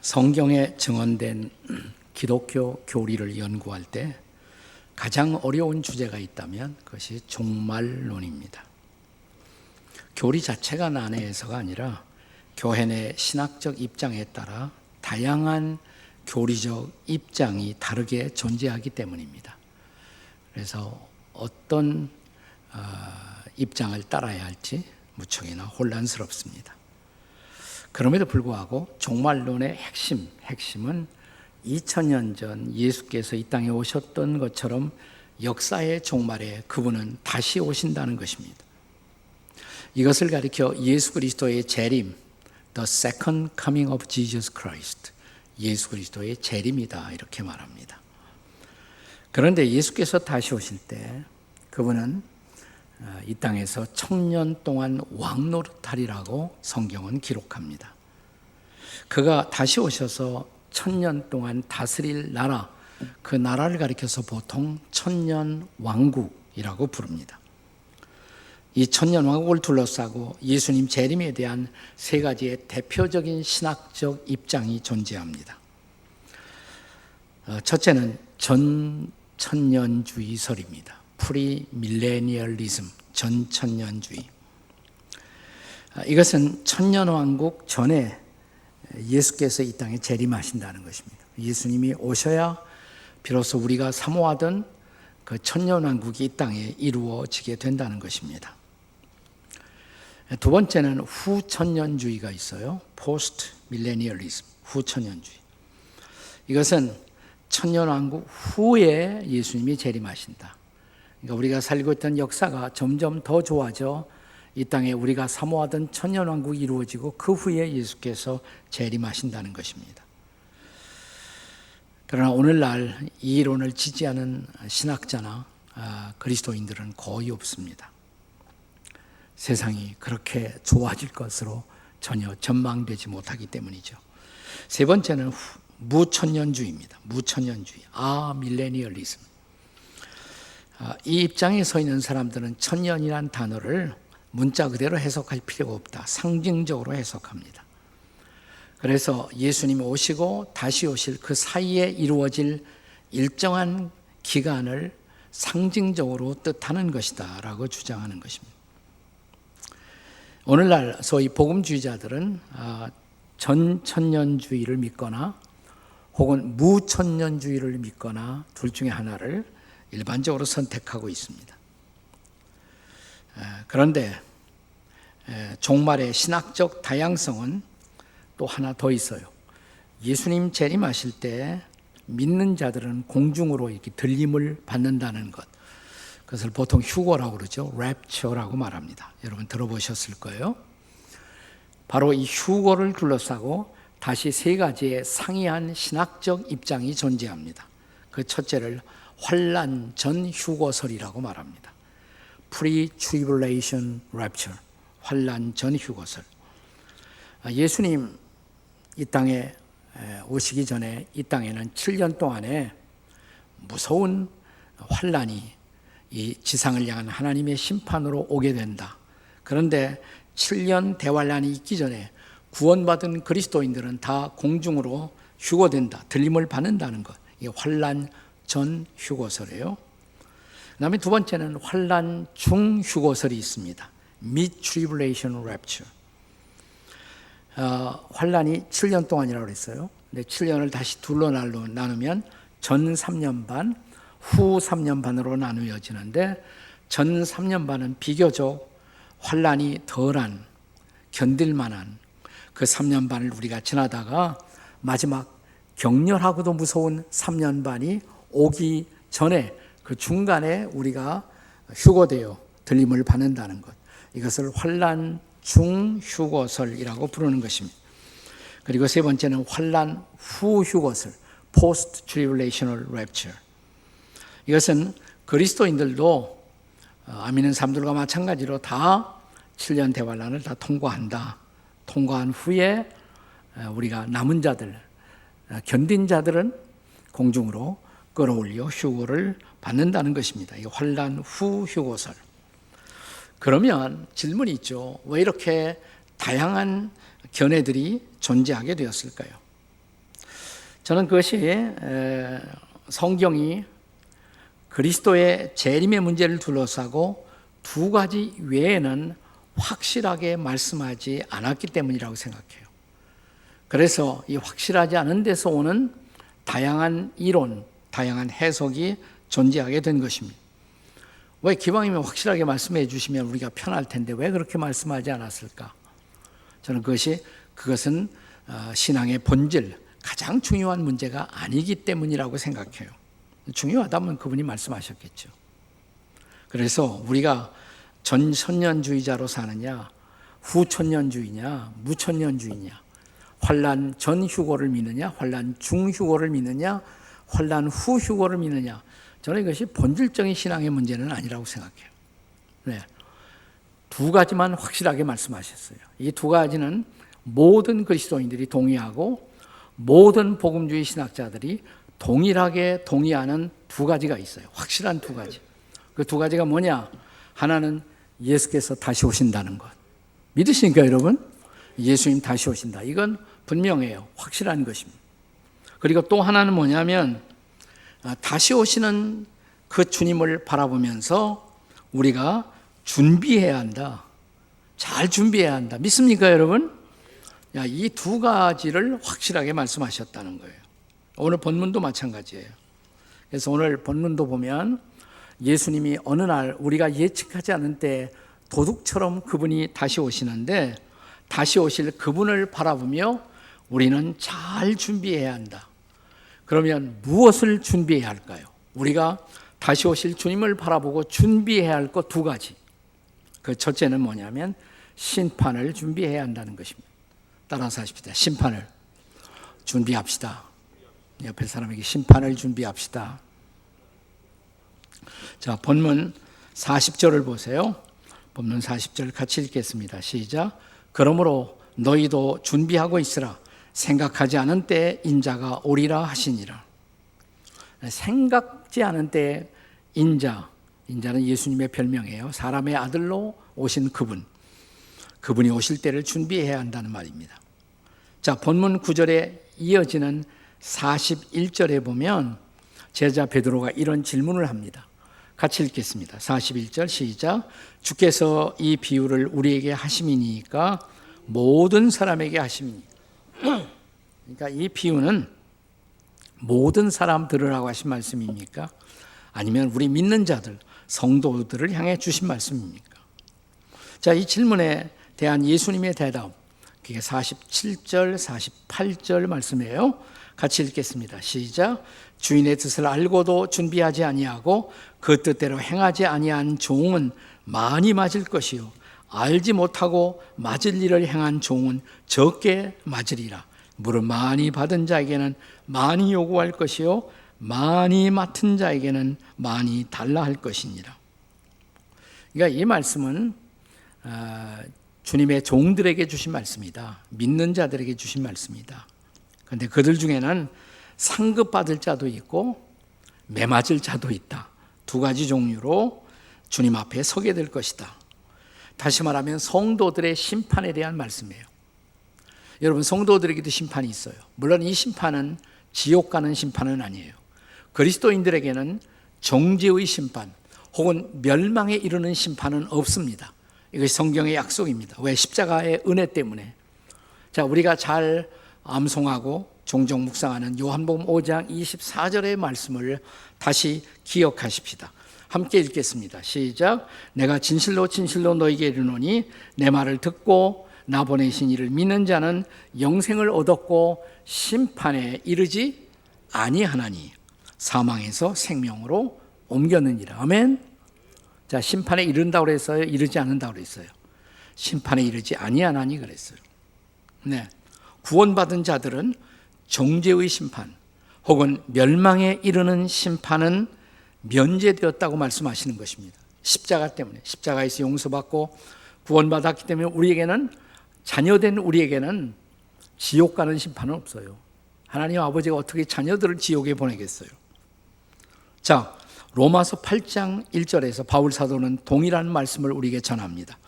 성경에 증언된 기독교 교리를 연구할 때 가장 어려운 주제가 있다면 그것이 종말론입니다. 교리 자체가 난해해서가 아니라 교회 내 신학적 입장에 따라 다양한 교리적 입장이 다르게 존재하기 때문입니다. 그래서 어떤 입장을 따라야 할지 무척이나 혼란스럽습니다. 그럼에도 불구하고 종말론의 핵심은 2000년 전 예수께서 이 땅에 오셨던 것처럼 역사의 종말에 그분은 다시 오신다는 것입니다. 이것을 가리켜 예수 그리스도의 재림, The Second Coming of Jesus Christ, 예수 그리스도의 재림이다 이렇게 말합니다. 그런데 예수께서 다시 오실 때 그분은 이 땅에서 1000년 동안 왕노릇하리라고 성경은 기록합니다. 그가 다시 오셔서 1000년 동안 다스릴 나라, 그 나라를 가리켜서 보통 천년 왕국이라고 부릅니다. 이 천년 왕국을 둘러싸고 예수님 재림에 대한 세 가지의 대표적인 신학적 입장이 존재합니다. 첫째는 전천년주의설입니다. 프리밀레니얼리즘, 전천년주의. 이것은 천년왕국 전에 예수께서 이 땅에 재림하신다는 것입니다. 예수님이 오셔야 비로소 우리가 사모하던 그 천년왕국이 이 땅에 이루어지게 된다는 것입니다. 두 번째는 후천년주의가 있어요. 포스트 밀레니얼리즘, 후천년주의. 이것은 천년왕국 후에 예수님이 재림하신다. 그러니까 우리가 살고 있던 역사가 점점 더 좋아져 이 땅에 우리가 사모하던 천년왕국이 이루어지고 그 후에 예수께서 재림하신다는 것입니다. 그러나 오늘날 이 이론을 지지하는 신학자나 그리스도인들은 거의 없습니다. 세상이 그렇게 좋아질 것으로 전혀 전망되지 못하기 때문이죠. 세 번째는 무천년주의입니다. 무천년주의, 밀레니얼리즘. 이 입장에 서 있는 사람들은 천년이란 단어를 문자 그대로 해석할 필요가 없다. 상징적으로 해석합니다. 그래서 예수님이 오시고 다시 오실 그 사이에 이루어질 일정한 기간을 상징적으로 뜻하는 것이다 라고 주장하는 것입니다. 오늘날 소위 복음주의자들은 전천년주의를 믿거나 혹은 무천년주의를 믿거나 둘 중에 하나를 일반적으로 선택하고 있습니다. 그런데 종말의 신학적 다양성은 또 하나 더 있어요. 예수님 재림하실 때 믿는 자들은 공중으로 이렇게 들림을 받는다는 것. 그것을 보통 휴거라고 그러죠. 랩처라고 말합니다. 여러분 들어보셨을 거예요. 바로 이 휴거를 둘러싸고 다시 세 가지의 상이한 신학적 입장이 존재합니다. 그 첫째를 환난 전 휴거설이라고 말합니다. Pre-tribulation rapture, 환난 전 휴거설. 예수님 이 땅에 오시기 전에 이 땅에는 7년 동안에 무서운 환난이 이 지상을 향한 하나님의 심판으로 오게 된다. 그런데 7년 대환란이 있기 전에 구원받은 그리스도인들은 다 공중으로 휴거된다. 들림을 받는다는 것. 이게 환난 전 휴거설이에요. 그 다음에 두 번째는 환난 중 휴거설이 있습니다. Mid-tribulation rapture. 환란이 7년 동안이라고 그랬어요. 근데 7년을 다시 둘로 나누면 전 3년 반, 후 3년 반으로 나누어지는데 전 3년 반은 비교적 환란이 덜한, 견딜만한 그 3년 반을 우리가 지나다가 마지막 격렬하고도 무서운 3년 반이 오기 전에 그 중간에 우리가 휴거되어 들림을 받는다는 것. 이것을 환난 중 휴거설이라고 부르는 것입니다. 그리고 세 번째는 환난 후 휴거설, Post Tribulational Rapture. 이것은 그리스도인들도 믿는 사람들과 마찬가지로 다 7년 대환란을 다 통과한다. 통과한 후에 우리가 남은 자들, 견딘 자들은 공중으로 끌어올려 휴거를 받는다는 것입니다. 이 환난 후 휴거설. 그러면 질문이 있죠. 왜 이렇게 다양한 견해들이 존재하게 되었을까요? 저는 그것이 성경이 그리스도의 재림의 문제를 둘러싸고 두 가지 외에는 확실하게 말씀하지 않았기 때문이라고 생각해요. 그래서 이 확실하지 않은 데서 오는 다양한 이론, 다양한 해석이 존재하게 된 것입니다. 왜 기왕이면 확실하게 말씀해 주시면 우리가 편할 텐데 왜 그렇게 말씀하지 않았을까? 저는 그것은 신앙의 본질, 가장 중요한 문제가 아니기 때문이라고 생각해요. 중요하다면 그분이 말씀하셨겠죠. 그래서 우리가 전천년주의자로 사느냐, 후천년주의냐, 무천년주의냐, 환란 전 휴거를 믿느냐, 환란 중 휴거를 믿느냐, 환란 후 휴거를 믿느냐, 저는 이것이 본질적인 신앙의 문제는 아니라고 생각해요. 네. 두 가지만 확실하게 말씀하셨어요. 이 두 가지는 모든 그리스도인들이 동의하고 모든 복음주의 신학자들이 동일하게 동의하는 두 가지가 있어요. 확실한 두 가지. 그 두 가지가 뭐냐? 하나는 예수께서 다시 오신다는 것. 믿으십니까, 여러분? 예수님 다시 오신다. 이건 분명해요. 확실한 것입니다. 그리고 또 하나는 뭐냐면 다시 오시는 그 주님을 바라보면서 우리가 준비해야 한다. 잘 준비해야 한다. 믿습니까, 여러분? 이 두 가지를 확실하게 말씀하셨다는 거예요. 오늘 본문도 마찬가지예요. 그래서 오늘 본문도 보면 예수님이 어느 날 우리가 예측하지 않은 때 도둑처럼 그분이 다시 오시는데 다시 오실 그분을 바라보며 우리는 잘 준비해야 한다. 그러면 무엇을 준비해야 할까요? 우리가 다시 오실 주님을 바라보고 준비해야 할 것 두 가지. 그 첫째는 뭐냐면 심판을 준비해야 한다는 것입니다. 따라서 하십시다. 심판을 준비합시다. 옆에 사람에게 심판을 준비합시다. 자, 본문 40절을 보세요. 본문 40절 같이 읽겠습니다. 시작. 그러므로 너희도 준비하고 있으라. 생각하지 않은 때에 인자가 오리라 하시니라. 생각지 않은 때에 인자는 예수님의 별명이에요. 사람의 아들로 오신 그분이 오실 때를 준비해야 한다는 말입니다. 자, 본문 9절에 이어지는 41절에 보면 제자 베드로가 이런 질문을 합니다. 같이 읽겠습니다. 41절 시작. 주께서 이 비유를 우리에게 하심이니까 모든 사람에게 하심이니. 그러니까 이 비유는 모든 사람 들으라고 하신 말씀입니까? 아니면 우리 믿는 자들, 성도들을 향해 주신 말씀입니까? 자, 이 질문에 대한 예수님의 대답, 그게 47절, 48절 말씀이에요. 같이 읽겠습니다. 시작. 주인의 뜻을 알고도 준비하지 아니하고 그 뜻대로 행하지 아니한 종은 많이 맞을 것이요 알지 못하고 맞을 일을 행한 종은 적게 맞으리라. 물을 많이 받은 자에게는 많이 요구할 것이요 많이 맡은 자에게는 많이 달라 할 것이니라. 그러니까 이 말씀은 주님의 종들에게 주신 말씀이다. 믿는 자들에게 주신 말씀이다. 그런데 그들 중에는 상급받을 자도 있고 매맞을 자도 있다. 두 가지 종류로 주님 앞에 서게 될 것이다. 다시 말하면 성도들의 심판에 대한 말씀이에요. 여러분, 성도들에게도 심판이 있어요. 물론 이 심판은 지옥 가는 심판은 아니에요. 그리스도인들에게는 정죄의 심판 혹은 멸망에 이르는 심판은 없습니다. 이것이 성경의 약속입니다. 왜? 십자가의 은혜 때문에. 자, 우리가 잘 암송하고 종종 묵상하는 요한복음 5장 24절의 말씀을 다시 기억하십시다. 함께 읽겠습니다. 시작. 내가 진실로 진실로 너희에게 이르노니 내 말을 듣고 나 보내신 이를 믿는 자는 영생을 얻었고 심판에 이르지 아니하나니 사망에서 생명으로 옮겼느니라. 아멘. 자, 심판에 이른다고 그랬어요? 이르지 않는다고 그랬어요? 심판에 이르지 아니하나니 그랬어요. 네. 구원받은 자들은 정죄의 심판 혹은 멸망에 이르는 심판은 면제되었다고 말씀하시는 것입니다. 십자가 때문에, 십자가에서 용서받고 구원받았기 때문에 우리에게는, 자녀된 우리에게는 지옥 가는 심판은 없어요. 하나님 아버지가 어떻게 자녀들을 지옥에 보내겠어요? 자, 로마서 8장 1절에서 바울 사도는 동일한 말씀을 우리에게 전합니다.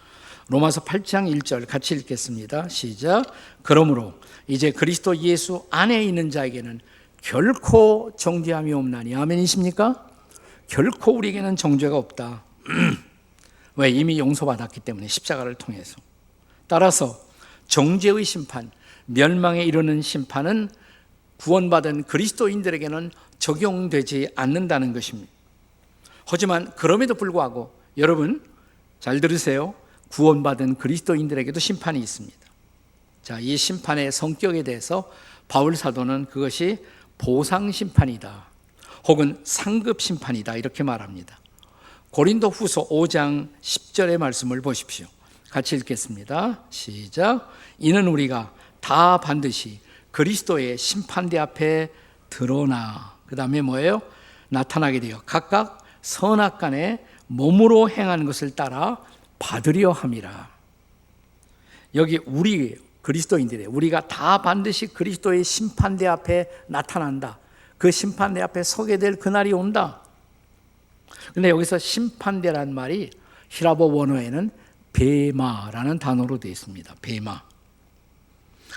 로마서 8장 1절 같이 읽겠습니다. 시작. 그러므로 이제 그리스도 예수 안에 있는 자에게는 결코 정죄함이 없나니. 아멘이십니까? 결코 우리에게는 정죄가 없다. 왜? 이미 용서받았기 때문에, 십자가를 통해서. 따라서 정죄의 심판, 멸망에 이르는 심판은 구원받은 그리스도인들에게는 적용되지 않는다는 것입니다. 하지만 그럼에도 불구하고 여러분 잘 들으세요. 구원받은 그리스도인들에게도 심판이 있습니다. 자, 이 심판의 성격에 대해서 바울 사도는 그것이 보상 심판이다, 혹은 상급 심판이다, 이렇게 말합니다. 고린도 후서 5장 10절의 말씀을 보십시오. 같이 읽겠습니다. 시작. 이는 우리가 다 반드시 그리스도의 심판대 앞에 드러나, 그 다음에 뭐예요? 나타나게 되어 각각 선악간에 몸으로 행하는 것을 따라 받으려 함이라. 여기 우리 그리스도인들이, 우리가 다 반드시 그리스도의 심판대 앞에 나타난다, 그 심판대 앞에 서게 될 그날이 온다. 근데 여기서 심판대란 말이 히라보 원어에는 베마라는 단어로 되어 있습니다. 베마.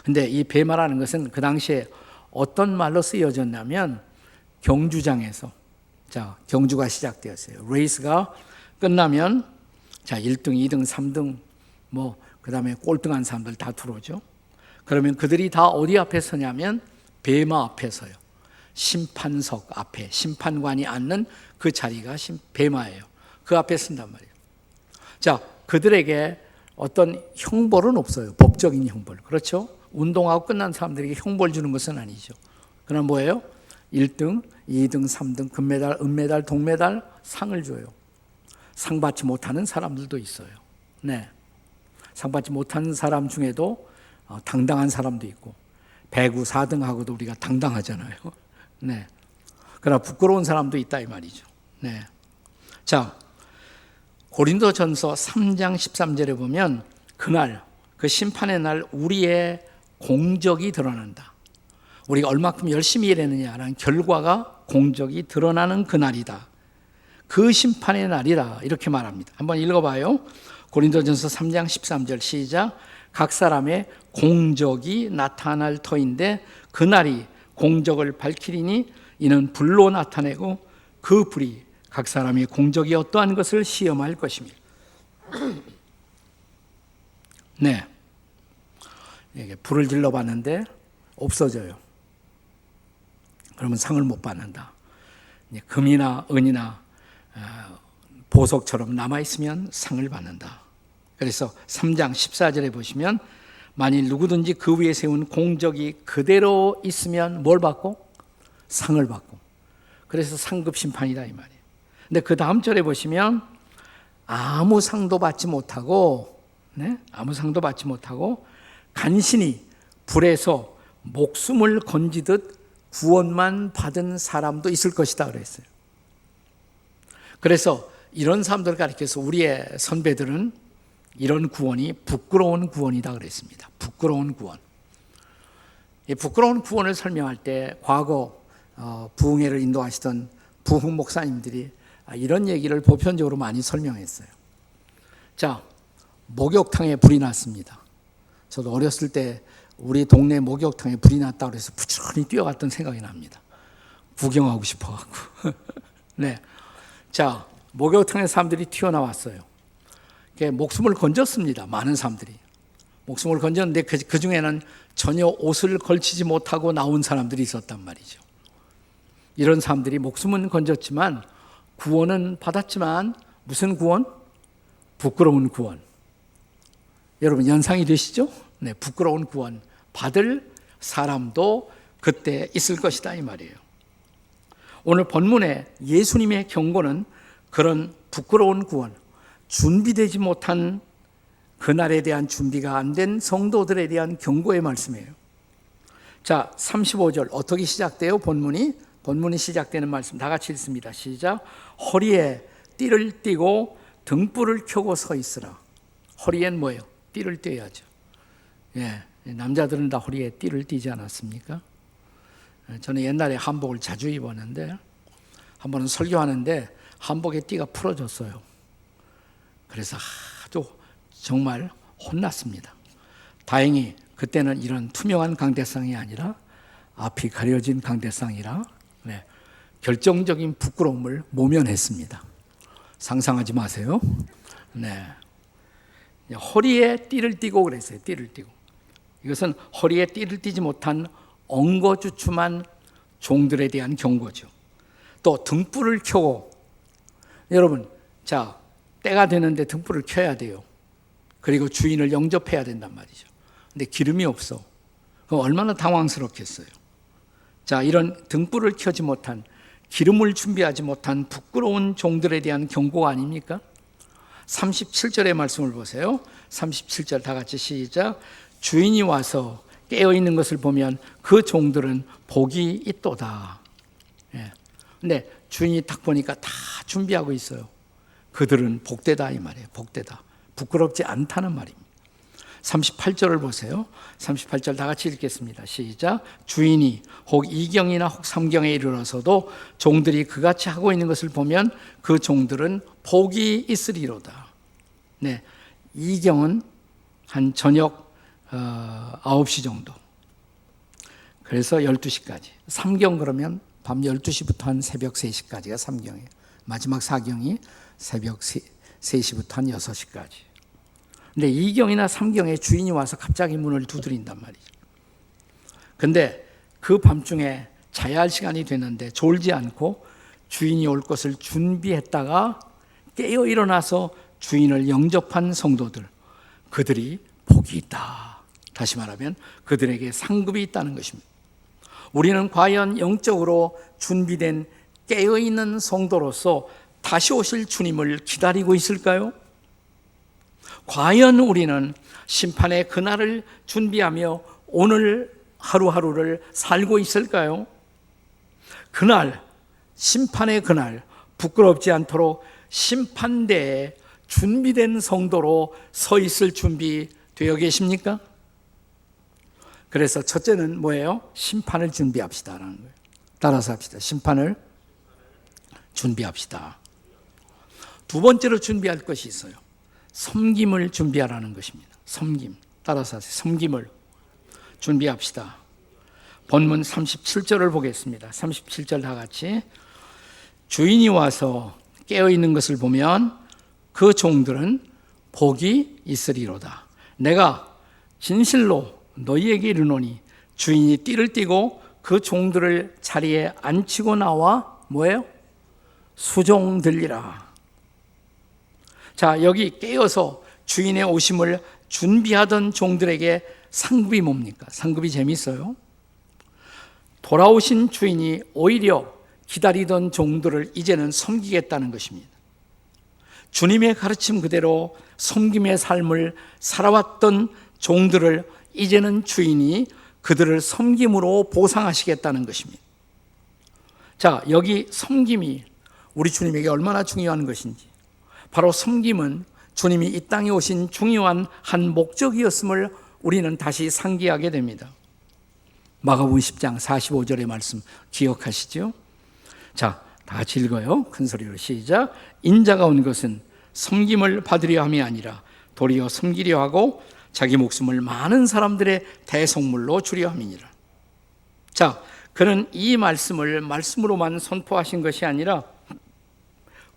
근데 이 베마라는 것은 그 당시에 어떤 말로 쓰여졌냐면, 경주장에서, 자, 경주가 시작되었어요. 레이스가 끝나면, 자, 1등, 2등, 3등, 그 다음에 꼴등한 사람들 다 들어오죠. 그러면 그들이 다 어디 앞에 서냐면, 베마 앞에 서요. 심판석 앞에, 심판관이 앉는 그 자리가 베마예요. 그 앞에 쓴단 말이에요. 자, 그들에게 어떤 형벌은 없어요. 법적인 형벌. 그렇죠? 운동하고 끝난 사람들에게 형벌 주는 것은 아니죠. 그럼 뭐예요? 1등, 2등, 3등, 금메달, 은메달, 동메달 상을 줘요. 상 받지 못하는 사람들도 있어요. 네. 상 받지 못하는 사람 중에도 당당한 사람도 있고, 배구 4등하고도 우리가 당당하잖아요. 네. 그러나 부끄러운 사람도 있다 이 말이죠. 네. 자, 고린도전서 3장 13절에 보면 그날, 그 심판의 날 우리의 공적이 드러난다. 우리가 얼마큼 열심히 일했느냐라는 결과가, 공적이 드러나는 그날이다. 그 심판의 날이다, 이렇게 말합니다. 한번 읽어봐요. 고린도전서 3장 13절 시작. 각 사람의 공적이 나타날 터인데 그날이 공적을 밝히리니 이는 불로 나타내고 그 불이 각 사람의 공적이 어떠한 것을 시험할 것입니다. 네, 이게 불을 질러봤는데 없어져요. 그러면 상을 못 받는다. 금이나 은이나 보석처럼 남아있으면 상을 받는다. 그래서 3장 14절에 보시면 만일 누구든지 그 위에 세운 공적이 그대로 있으면 뭘 받고? 상을 받고. 그래서 상급 심판이다 이 말이에요. 근데 그 다음 절에 보시면 아무 상도 받지 못하고, 네? 아무 상도 받지 못하고 간신히 불에서 목숨을 건지듯 구원만 받은 사람도 있을 것이다 그랬어요. 그래서 이런 사람들을 가리켜서 우리의 선배들은 이런 구원이 부끄러운 구원이다 그랬습니다. 부끄러운 구원. 이 부끄러운 구원을 설명할 때 과거 부흥회를 인도하시던 부흥 목사님들이 이런 얘기를 보편적으로 많이 설명했어요. 자, 목욕탕에 불이 났습니다. 저도 어렸을 때 우리 동네 목욕탕에 불이 났다고 해서 부지런히 뛰어갔던 생각이 납니다. 구경하고 싶어갖고. 네. 자, 목욕탕에 사람들이 튀어나왔어요. 목숨을 건졌습니다. 많은 사람들이. 목숨을 건졌는데 그 중에는 전혀 옷을 걸치지 못하고 나온 사람들이 있었단 말이죠. 이런 사람들이 목숨은 건졌지만 구원은 받았지만 무슨 구원? 부끄러운 구원. 여러분 연상이 되시죠? 네, 부끄러운 구원 받을 사람도 그때 있을 것이다 이 말이에요. 오늘 본문의 예수님의 경고는 그런 부끄러운 구원, 준비되지 못한 그날에 대한 준비가 안 된 성도들에 대한 경고의 말씀이에요. 자, 35절 어떻게 시작돼요? 본문이 시작되는 말씀 다 같이 읽습니다. 시작. 허리에 띠를 띠고 등불을 켜고 서 있으라. 허리엔 뭐예요? 띠를 떼야죠. 예, 남자들은 다 허리에 띠를 띠지 않았습니까? 저는 옛날에 한복을 자주 입었는데 한 번은 설교하는데 한복에 띠가 풀어졌어요. 그래서 아주 정말 혼났습니다. 다행히 그때는 이런 투명한 강대상이 아니라 앞이 가려진 강대상이라 결정적인 부끄러움을 모면했습니다. 상상하지 마세요. 허리에 띠를 띠고 그랬어요. 띠를 띠고. 이것은 허리에 띠를 띠지 못한 엉거주춤한 종들에 대한 경고죠. 또 등불을 켜고, 여러분, 자, 때가 되는데 등불을 켜야 돼요. 그리고 주인을 영접해야 된단 말이죠. 근데 기름이 없어. 그럼 얼마나 당황스럽겠어요. 자, 이런 등불을 켜지 못한, 기름을 준비하지 못한 부끄러운 종들에 대한 경고가 아닙니까? 37절의 말씀을 보세요. 37절 다 같이 시작. 주인이 와서 깨어있는 것을 보면 그 종들은 복이 있도다. 근데 주인이 딱 보니까 다 준비하고 있어요. 그들은 복되다 이 말이에요. 복되다. 부끄럽지 않다는 말입니다. 38절을 보세요. 38절 다 같이 읽겠습니다. 시작. 주인이 혹 2경이나 혹 3경에 이르러서도 종들이 그같이 하고 있는 것을 보면 그 종들은 복이 있으리로다. 2경은 한 저녁 9시 정도. 그래서 12시까지. 3경 그러면 밤 12시부터 한 새벽 3시까지가 3경이에요. 마지막 4경이 새벽 3시부터 한 6시까지. 근데 2경이나 3경에 주인이 와서 갑자기 문을 두드린단 말이죠. 근데 그 밤중에 자야 할 시간이 됐는데 졸지 않고 주인이 올 것을 준비했다가 깨어 일어나서 주인을 영접한 성도들, 그들이 복이 있다. 다시 말하면 그들에게 상급이 있다는 것입니다. 우리는 과연 영적으로 준비된 깨어있는 성도로서 다시 오실 주님을 기다리고 있을까요? 과연 우리는 심판의 그날을 준비하며 오늘 하루하루를 살고 있을까요? 그날, 심판의 그날, 부끄럽지 않도록 심판대에 준비된 성도로 서 있을 준비 되어 계십니까? 그래서 첫째는 뭐예요? 심판을 준비합시다라는 거예요. 따라서 합시다. 심판을 준비합시다. 두 번째로 준비할 것이 있어요. 섬김을 준비하라는 것입니다. 섬김. 따라서 하세요. 섬김을 준비합시다. 본문 37절을 보겠습니다. 37절 다 같이. 주인이 와서 깨어있는 것을 보면 그 종들은 복이 있으리로다. 내가 진실로 너희에게 이르노니 주인이 띠를 띠고 그 종들을 자리에 앉히고 나와 뭐예요? 수종들리라. 자, 여기 깨어서 주인의 오심을 준비하던 종들에게 상급이 뭡니까? 상급이 재밌어요. 돌아오신 주인이 오히려 기다리던 종들을 이제는 섬기겠다는 것입니다. 주님의 가르침 그대로 섬김의 삶을 살아왔던 종들을 이제는 주인이 그들을 섬김으로 보상하시겠다는 것입니다. 자, 여기 섬김이 우리 주님에게 얼마나 중요한 것인지, 바로 섬김은 주님이 이 땅에 오신 중요한 한 목적이었음을 우리는 다시 상기하게 됩니다. 마가복음 10장 45절의 말씀 기억하시죠? 자, 다 같이 읽어요. 큰 소리로 시작. 인자가 온 것은 섬김을 받으려 함이 아니라 도리어 섬기려 하고 자기 목숨을 많은 사람들의 대속물로 주려 함이니라. 자, 그는 이 말씀을 말씀으로만 선포하신 것이 아니라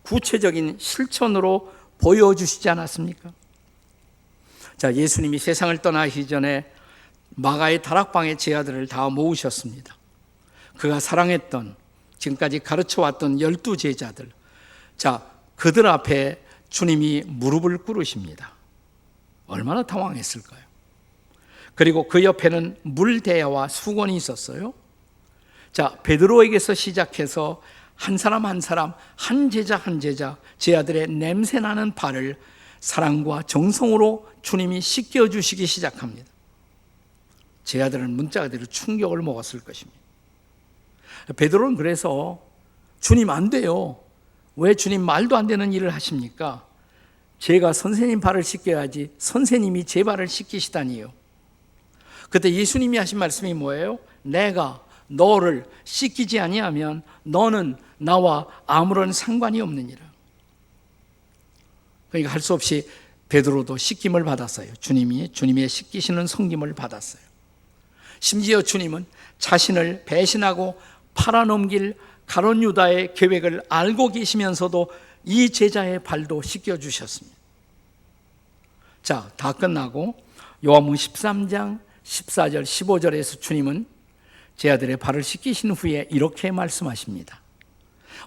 구체적인 실천으로 보여주시지 않았습니까? 자, 예수님이 세상을 떠나시기 전에 마가의 다락방에 제 아들을 다 모으셨습니다. 그가 사랑했던, 지금까지 가르쳐왔던 12 제자들. 자, 그들 앞에 주님이 무릎을 꿇으십니다. 얼마나 당황했을까요? 그리고 그 옆에는 물대야와 수건이 있었어요. 자, 베드로에게서 시작해서 한 사람 한 사람, 한 제자 한 제자, 제 아들의 냄새나는 발을 사랑과 정성으로 주님이 씻겨주시기 시작합니다. 제 아들은 문자 그대로 충격을 먹었을 것입니다. 베드로는 그래서 주님 안 돼요. 왜 주님 말도 안 되는 일을 하십니까? 제가 선생님 발을 씻겨야지 선생님이 제 발을 씻기시다니요. 그때 예수님이 하신 말씀이 뭐예요? 내가 너를 씻기지 아니하면 너는 나와 아무런 상관이 없느니라. 그러니까 할 수 없이 베드로도 씻김을 받았어요. 주님의 씻기시는 섬김을 받았어요. 심지어 주님은 자신을 배신하고 팔아넘길 가룟 유다의 계획을 알고 계시면서도 이 제자의 발도 씻겨주셨습니다. 자, 다 끝나고 요한복음 13장 14절 15절에서 주님은 제 아들의 발을 씻기신 후에 이렇게 말씀하십니다.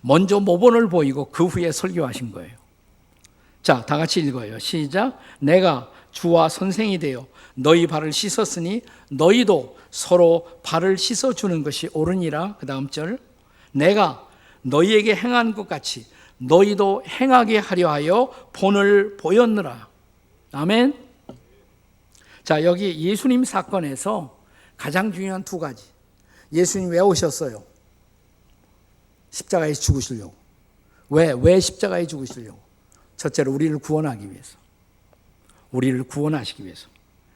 먼저 모본을 보이고 그 후에 설교하신 거예요. 자, 다 같이 읽어요. 시작. 내가 주와 선생이 되어 너희 발을 씻었으니 너희도 서로 발을 씻어주는 것이 옳으니라. 그 다음 절. 내가 너희에게 행한 것 같이 너희도 행하게 하려 하여 본을 보였느라. 아멘. 자, 여기 예수님 사건에서 가장 중요한 두 가지. 예수님 왜 오셨어요? 십자가에 죽으시려고. 왜 십자가에 죽으시려고? 첫째로 우리를 구원하기 위해서. 우리를 구원하시기 위해서.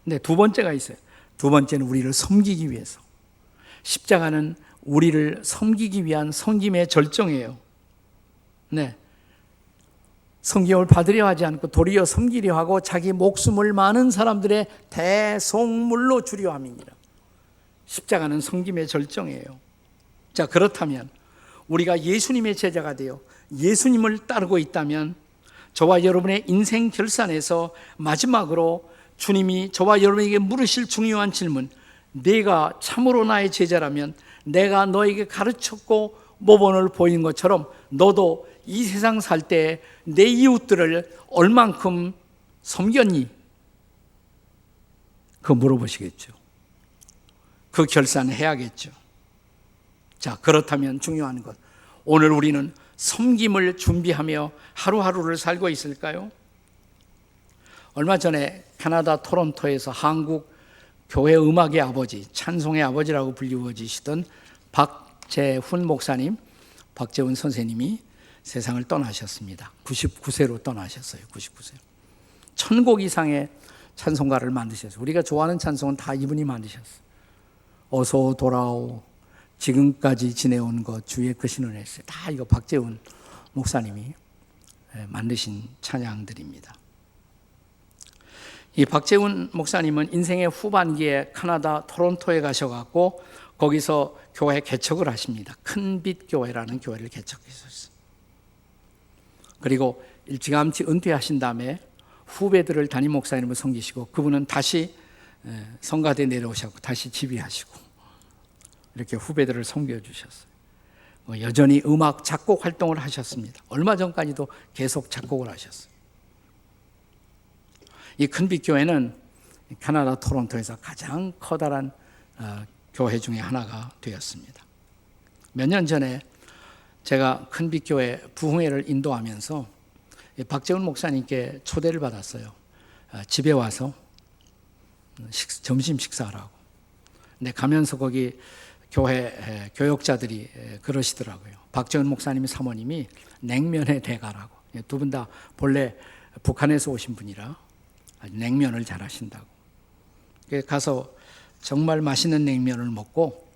근데 두 번째가 있어요. 두 번째는 우리를 섬기기 위해서. 십자가는 우리를 섬기기 위한 섬김의 절정이에요. 네. 섬김을 받으려 하지 않고 도리어 섬기려 하고 자기 목숨을 많은 사람들의 대속물로 주려 함이니라. 십자가는 섬김의 절정이에요. 자, 그렇다면 우리가 예수님의 제자가 되어 예수님을 따르고 있다면 저와 여러분의 인생 결산에서 마지막으로 주님이 저와 여러분에게 물으실 중요한 질문, 네가 참으로 나의 제자라면 내가 너에게 가르쳤고 모본을 보인 것처럼 너도 이 세상 살 때 내 이웃들을 얼만큼 섬겼니? 그거 물어보시겠죠. 그 결산을 해야겠죠. 자, 그렇다면 중요한 것, 오늘 우리는 섬김을 준비하며 하루하루를 살고 있을까요? 얼마 전에 캐나다 토론토에서 한국 교회 음악의 아버지, 찬송의 아버지라고 불리워지시던 박재훈 목사님, 박재훈 선생님이 세상을 떠나셨습니다. 99세로 떠나셨어요. 99세. 1000곡 이상의 찬송가를 만드셨어요. 우리가 좋아하는 찬송은 다 이분이 만드셨어요. 어서 돌아오, 지금까지 지내온 것 주의 크신 은혜세. 다 이거 박재훈 목사님이 만드신 찬양들입니다. 이 박재훈 목사님은 인생의 후반기에 캐나다 토론토에 가셔갖고 거기서 교회 개척을 하십니다. 큰빛 교회라는 교회를 개척했었어요. 그리고 일찌감치 은퇴하신 다음에 후배들을 담임 목사님을 섬기시고 그분은 다시 성가대 내려오셨고 다시 지휘하시고 이렇게 후배들을 섬겨주셨어요. 여전히 음악 작곡 활동을 하셨습니다. 얼마 전까지도 계속 작곡을 하셨어요. 이 큰빛 교회는 캐나다 토론토에서 가장 커다란 교회 중에 하나가 되었습니다. 몇 년 전에 제가 큰빛 교회 부흥회를 인도하면서 박재훈 목사님께 초대를 받았어요. 집에 와서 점심 식사하라고. 근데 가면서 거기 교회 교역자들이 그러시더라고요. 박재훈 목사님 사모님이 냉면의 대가라고. 두 분 다 본래 북한에서 오신 분이라 냉면을 잘하신다고. 가서 정말 맛있는 냉면을 먹고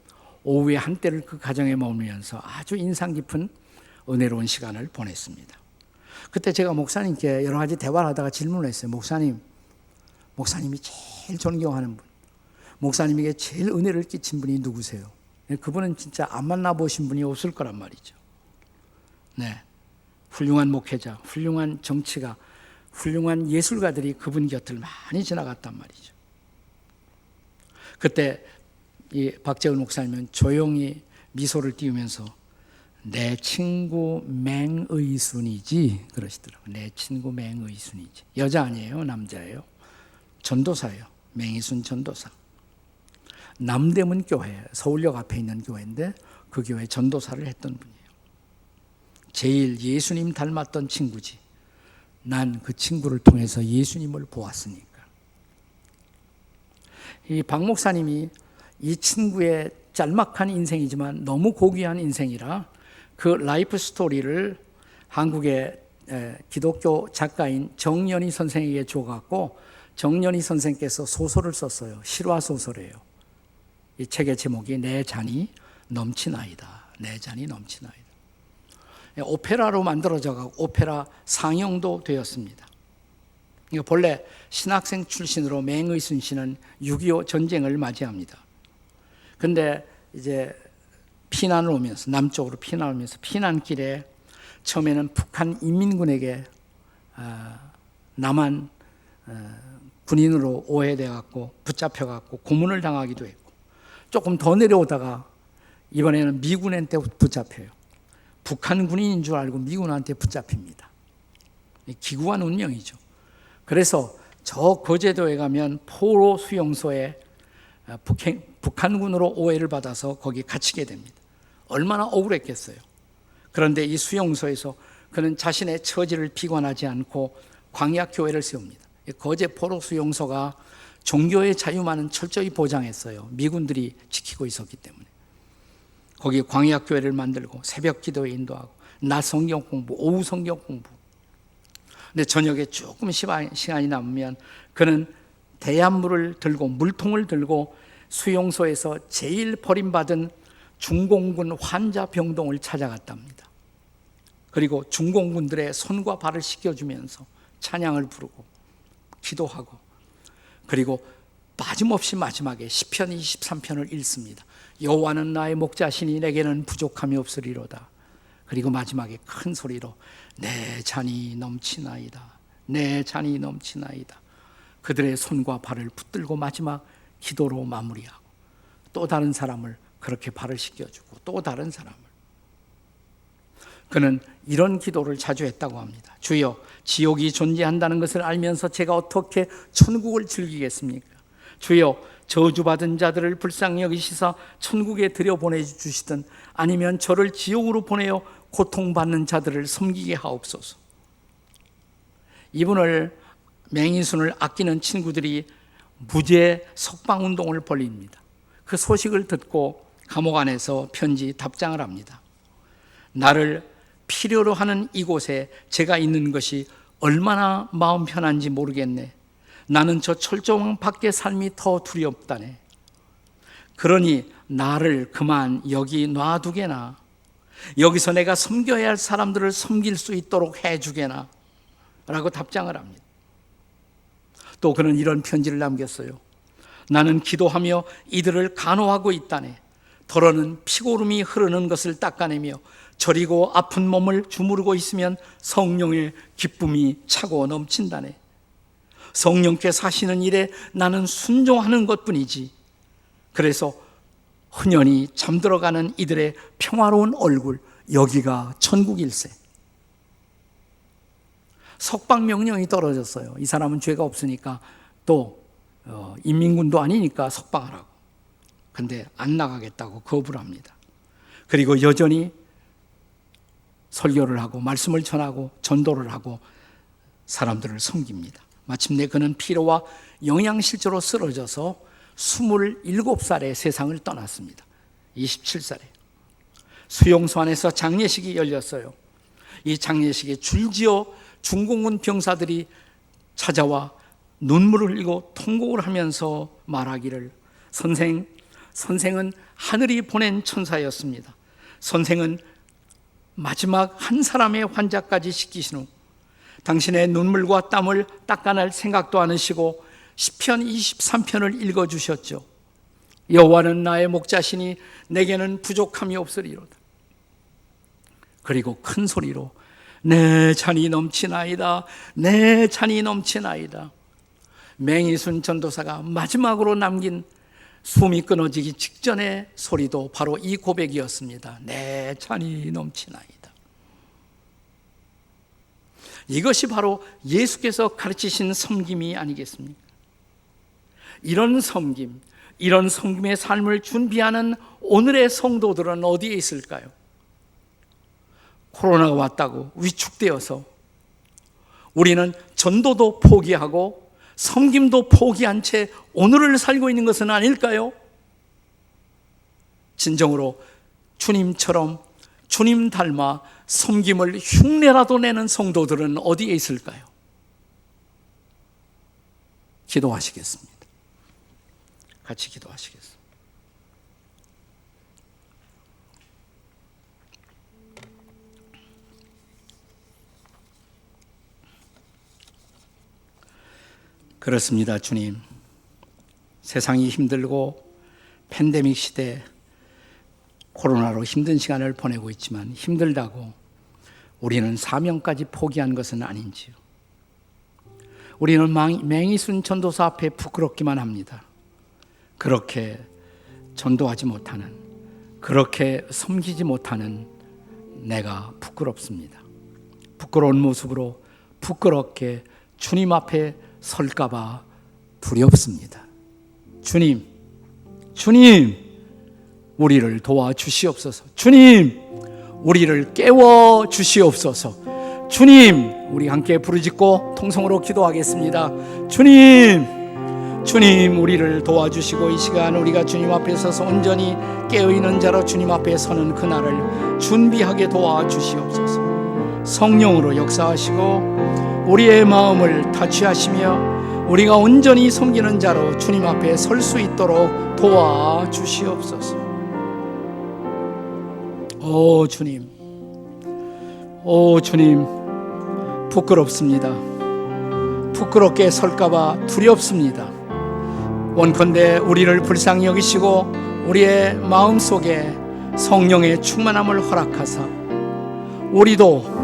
오후에 한때를 그 가정에 머물면서 아주 인상 깊은 은혜로운 시간을 보냈습니다. 그때 제가 목사님께 여러 가지 대화를 하다가 질문을 했어요. 목사님이 제일 존경하는 분, 목사님에게 제일 은혜를 끼친 분이 누구세요? 그분은 진짜 안 만나보신 분이 없을 거란 말이죠. 네, 훌륭한 목회자, 훌륭한 정치가, 훌륭한 예술가들이 그분 곁을 많이 지나갔단 말이죠. 그때 이 박재훈 목사님은 조용히 미소를 띄우면서 내 친구 맹의순이지 그러시더라고요. 내 친구 맹의순이지. 여자 아니에요? 남자예요? 전도사예요. 맹의순 전도사. 남대문 교회, 서울역 앞에 있는 교회인데 그 교회 전도사를 했던 분이에요. 제일 예수님 닮았던 친구지. 난 그 친구를 통해서 예수님을 보았으니까. 이 박 목사님이 이 친구의 짤막한 인생이지만 너무 고귀한 인생이라 그 라이프 스토리를 한국의 기독교 작가인 정연희 선생에게 줘갖고 정연희 선생께서 소설을 썼어요. 실화 소설이에요. 이 책의 제목이 내 잔이 넘치나이다. 내 잔이 넘치나이다. 오페라로 만들어져서 오페라 상영도 되었습니다. 본래 신학생 출신으로 맹의순 씨는 6.25 전쟁을 맞이합니다. 근데 이제 피난을 오면서 남쪽으로 피난오면서 피난길에 처음에는 북한 인민군에게 남한 군인으로 오해돼 갖고 붙잡혀 갖고 고문을 당하기도 했고, 조금 더 내려오다가 이번에는 미군한테 붙잡혀요. 북한 군인인 줄 알고 미군한테 붙잡힙니다. 기구한 운명이죠. 그래서 저 거제도에 가면 포로 수용소에 북한군으로 오해를 받아서 거기 갇히게 됩니다. 얼마나 억울했겠어요. 그런데 이 수용소에서 그는 자신의 처지를 비관하지 않고 광야교회를 세웁니다. 거제 포로 수용소가 종교의 자유만은 철저히 보장했어요. 미군들이 지키고 있었기 때문에. 거기 광야교회를 만들고 새벽 기도에 인도하고 낮 성경 공부, 오후 성경 공부. 근데 저녁에 조금 시간이 남으면 그는 대한물을 들고, 물통을 들고 수용소에서 제일 버림받은 중공군 환자 병동을 찾아갔답니다. 그리고 중공군들의 손과 발을 씻겨주면서 찬양을 부르고 기도하고, 그리고 빠짐없이 마지막에 시편 23편을 읽습니다. 여호와는 나의 목자시니 내게는 부족함이 없으리로다. 그리고 마지막에 큰 소리로 내 잔이 넘치나이다, 내 잔이 넘치나이다. 그들의 손과 발을 붙들고 마지막 기도로 마무리하고, 또 다른 사람을 그렇게 발을 씻겨주고, 또 다른 사람을. 그는 이런 기도를 자주 했다고 합니다. 주여, 지옥이 존재한다는 것을 알면서 제가 어떻게 천국을 즐기겠습니까? 주여, 저주받은 자들을 불쌍히 여기시사 천국에 들여보내주시든 아니면 저를 지옥으로 보내어 고통받는 자들을 섬기게 하옵소서. 이분을, 맹인순을 아끼는 친구들이 무죄 석방운동을 벌입니다. 그 소식을 듣고 감옥 안에서 편지 답장을 합니다. 나를 필요로 하는 이곳에 제가 있는 것이 얼마나 마음 편한지 모르겠네. 나는 저 철조망 밖의 삶이 더 두렵다네. 그러니 나를 그만 여기 놔두게나. 여기서 내가 섬겨야 할 사람들을 섬길 수 있도록 해주게나. 라고 답장을 합니다. 또 그는 이런 편지를 남겼어요. 나는 기도하며 이들을 간호하고 있다네. 더러는 피고름이 흐르는 것을 닦아내며 저리고 아픈 몸을 주무르고 있으면 성령의 기쁨이 차고 넘친다네. 성령께서 하시는 일에 나는 순종하는 것뿐이지. 그래서 흔연히 잠들어가는 이들의 평화로운 얼굴, 여기가 천국일세. 석방명령이 떨어졌어요. 이 사람은 죄가 없으니까, 또 인민군도 아니니까 석방하라고. 근데 안 나가겠다고 거부를 합니다. 그리고 여전히 설교를 하고 말씀을 전하고 전도를 하고 사람들을 섬깁니다. 마침내 그는 피로와 영양실조로 쓰러져서 27살에 세상을 떠났습니다. 27살에. 수용소 안에서 장례식이 열렸어요. 이 장례식에 줄지어 중공군 병사들이 찾아와 눈물을 흘리고 통곡을 하면서 말하기를, 선생은 하늘이 보낸 천사였습니다. 선생은 마지막 한 사람의 환자까지 시키신 후 당신의 눈물과 땀을 닦아낼 생각도 않으시고 시편 23편을 읽어주셨죠. 여호와는 나의 목자시니 내게는 부족함이 없으리로다. 그리고 큰 소리로 내 잔이 넘치나이다, 내 잔이 넘치나이다. 맹인순 전도사가 마지막으로 남긴 숨이 끊어지기 직전의 소리도 바로 이 고백이었습니다. 내 잔이 넘치나이다. 이것이 바로 예수께서 가르치신 섬김이 아니겠습니까? 이런 섬김, 이런 섬김의 삶을 준비하는 오늘의 성도들은 어디에 있을까요? 코로나가 왔다고 위축되어서 우리는 전도도 포기하고 섬김도 포기한 채 오늘을 살고 있는 것은 아닐까요? 진정으로 주님처럼, 주님 닮아 섬김을 흉내라도 내는 성도들은 어디에 있을까요? 기도하시겠습니다. 같이 기도하시겠습니다. 그렇습니다. 주님, 세상이 힘들고 팬데믹 시대 코로나로 힘든 시간을 보내고 있지만 힘들다고 우리는 사명까지 포기한 것은 아닌지요. 우리는 맹이순 전도사 앞에 부끄럽기만 합니다. 그렇게 전도하지 못하는, 그렇게 섬기지 못하는 내가 부끄럽습니다. 부끄러운 모습으로 부끄럽게 주님 앞에 설까봐 두렵습니다. 주님, 우리를 도와주시옵소서. 주님, 우리를 깨워 주시옵소서. 주님, 우리 함께 부르짖고 통성으로 기도하겠습니다. 주님, 우리를 도와주시고 이 시간 우리가 주님 앞에 서서 온전히 깨어있는 자로 주님 앞에 서는 그날을 준비하게 도와주시옵소서. 성령으로 역사하시고 우리의 마음을 타취하시며 우리가 온전히 섬기는 자로 주님 앞에 설 수 있도록 도와주시옵소서. 오 주님, 부끄럽습니다. 부끄럽게 설까봐 두렵습니다. 원컨대 우리를 불쌍히 여기시고 우리의 마음속에 성령의 충만함을 허락하사 우리도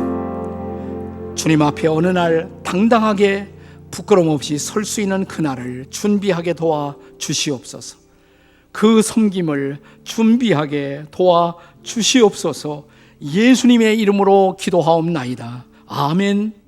주님 앞에 어느 날 당당하게 부끄럼 없이 설 수 있는 그날을 준비하게 도와주시옵소서. 그 섬김을 준비하게 도와주시옵소서. 예수님의 이름으로 기도하옵나이다. 아멘.